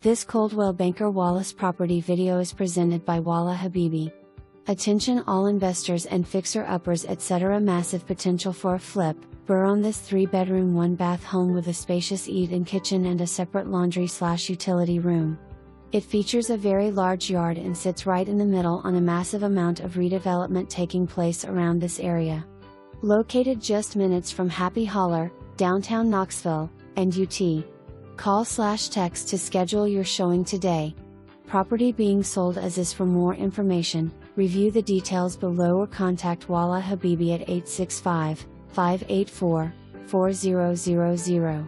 This Coldwell Banker Wallace property video is presented by Walla Habiby. Attention all investors and fixer-uppers etc. Massive potential for a flip. BRRRR on this 3-bedroom 1-bath home with a spacious eat-in kitchen and a separate laundry/utility room. It features a very large yard and sits right in the middle on a massive amount of redevelopment taking place around this area. Located just minutes from Happy Holler, downtown Knoxville, and UT.Call/text to schedule your showing today. Property being sold as is. For more information, review the details below or contact Walla Habiby at 865-584-4000.